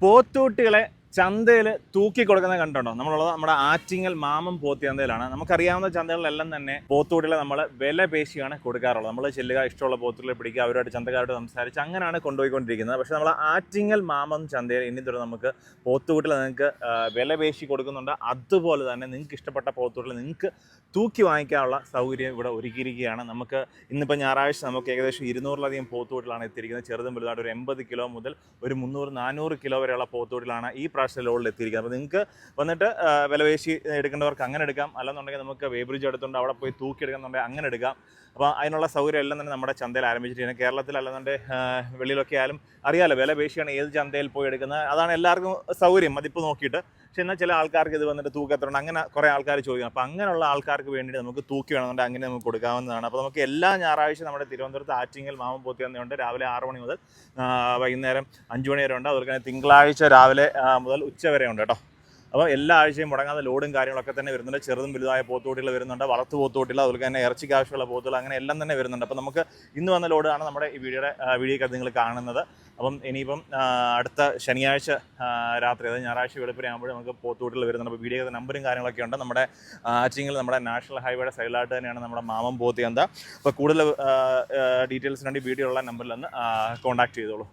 പോത്തൂട്ടികളെ ചന്തയിൽ തൂക്കി കൊടുക്കുന്നത് കണ്ടുണ്ടോ? നമ്മളുള്ളത് നമ്മുടെ ആറ്റിങ്ങൽ മാമം പോത്തി ചന്തയിലാണ്. നമുക്കറിയാവുന്ന ചന്തകളിലെല്ലാം തന്നെ പോത്തൂട്ടികളെ നമ്മൾ വില പേശിയാണ് കൊടുക്കാറുള്ളത്. നമ്മൾ ചെല്ലുക, ഇഷ്ടമുള്ള പോത്തുകളെ പിടിക്കുക, അവരുമായിട്ട് ചന്തക്കാരോട് സംസാരിച്ച് അങ്ങനെയാണ് കൊണ്ടുപോയിക്കൊണ്ടിരിക്കുന്നത്. പക്ഷേ നമ്മൾ ആറ്റിങ്ങൽ മാമം ചന്തയിൽ ഇനി തൊട്ട് നമുക്ക് പോത്തുകൂട്ടിൽ നിങ്ങൾക്ക് വില പേശി കൊടുക്കുന്നുണ്ട്. അതുപോലെ തന്നെ നിങ്ങൾക്ക് ഇഷ്ടപ്പെട്ട പോത്തുകൂട്ടിൽ നിങ്ങൾക്ക് തൂക്കി വാങ്ങിക്കാനുള്ള സൗകര്യം ഇവിടെ ഒരുക്കിയിരിക്കുകയാണ്. നമുക്ക് ഇന്നിപ്പോൾ ഞായറാഴ്ച നമുക്ക് ഏകദേശം 200-ലധികം പോത്തുകൂട്ടിലാണ് എത്തിയിരിക്കുന്നത്. ചെറുതും വലുതായിട്ട് ഒരു 80 കിലോ മുതൽ ഒരു 300-400 കിലോ വരെയുള്ള പോത്തുകൂട്ടിലാണ് ഈ പ്രാവശ്യം ലോഡിൽ എത്തിയിരിക്കുന്നത്. അപ്പോൾ നിങ്ങൾക്ക് വന്നിട്ട് വിലപേശി എടുക്കേണ്ടവർക്ക് അങ്ങനെ എടുക്കാം, അല്ലെന്നുണ്ടെങ്കിൽ നമുക്ക് വേബ്രിഡ്ജ് എടുത്തുകൊണ്ട് അവിടെ പോയി തൂക്കി എടുക്കുന്നുണ്ടെങ്കിൽ അങ്ങനെ എടുക്കാം. അപ്പോൾ അതിനുള്ള സൗകര്യം എല്ലാം തന്നെ നമ്മുടെ ചന്തയിൽ ആരംഭിച്ചിരിക്കുന്നത്. കേരളത്തിൽ അല്ലെന്നുണ്ടെങ്കിൽ വെളിയിലൊക്കെ ആയാലും അറിയാമല്ലോ, വില പേശിയാണ് ഏത് ചന്തയിൽ പോയി എടുക്കുന്നത്. അതാണ് എല്ലാവർക്കും സൗകര്യം മതിപ്പ് നോക്കിയിട്ട്. പക്ഷേ എന്നാൽ ചില ആൾക്കാർക്ക് ഇത് വന്നിട്ട് തൂക്കത്തുണ്ട്, അങ്ങനെ കുറേ ആൾക്കാർ ചോദിക്കണം. അപ്പോൾ അങ്ങനെയുള്ള ആൾക്കാർക്ക് വേണ്ടിയിട്ട് നമുക്ക് തൂക്കി വേണമെന്നുണ്ടെങ്കിൽ അങ്ങനെ നമുക്ക് കൊടുക്കാവുന്നതാണ്. അപ്പോൾ നമുക്ക് എല്ലാ ഞായറാഴ്ച നമ്മുടെ തിരുവനന്തപുരത്ത് ആറ്റിങ്ങൽ മാമം പോത്തി ചന്തയുണ്ട്. രാവിലെ 6 മണി മുതൽ വൈകുന്നേരം 5 മണി വരെ ഉണ്ട്. അതുപോലെ തന്നെ തിങ്കളാഴ്ച രാവിലെ മുതൽ ഉച്ച വരെ ഉണ്ട് കേട്ടോ. അപ്പോൾ എല്ലാ ആഴ്ചയും മുടങ്ങാതെ ലോഡും കാര്യങ്ങളൊക്കെ തന്നെ വരുന്നുണ്ട്. ചെറുതും വലുതായ പോത്തുകൂട്ടികൾ വരുന്നുണ്ട്, വളർത്തു പോത്തുകൂട്ടികൾ, അതുപോലെ തന്നെ ഇറച്ചിക്ക് ആവശ്യമുള്ള പോത്തുകൾ, അങ്ങനെ എല്ലാം തന്നെ വരുന്നുണ്ട്. അപ്പോൾ നമുക്ക് ഇന്ന് വന്ന ലോഡാണ് നമ്മുടെ ഈ വീഡിയോയ്ക്ക് നിങ്ങൾ കാണുന്നത്. അപ്പം ഇനിയിപ്പം അടുത്ത ശനിയാഴ്ച രാത്രി, അതായത് ഞായറാഴ്ച വെളുപ്പിനെ ആകുമ്പോൾ നമുക്ക് പോത്തുകൂട്ടികൾ വരുന്നുണ്ട്. അപ്പോൾ വീഡിയോയുടെ നമ്പറും കാര്യങ്ങളൊക്കെ ഉണ്ട്. നമ്മുടെ ആറ്റിങ്ങൽ നമ്മുടെ നാഷണൽ ഹൈവേയുടെ സൈഡിലായിട്ട് തന്നെയാണ് നമ്മുടെ മാമം പോത്തി ചന്ത. അപ്പോൾ കൂടുതൽ ഡീറ്റെയിൽസിന് വേണ്ടി വീഡിയോ ഉള്ള നമ്പറിൽ നിന്ന് കോൺടാക്ട് ചെയ്തോളൂ.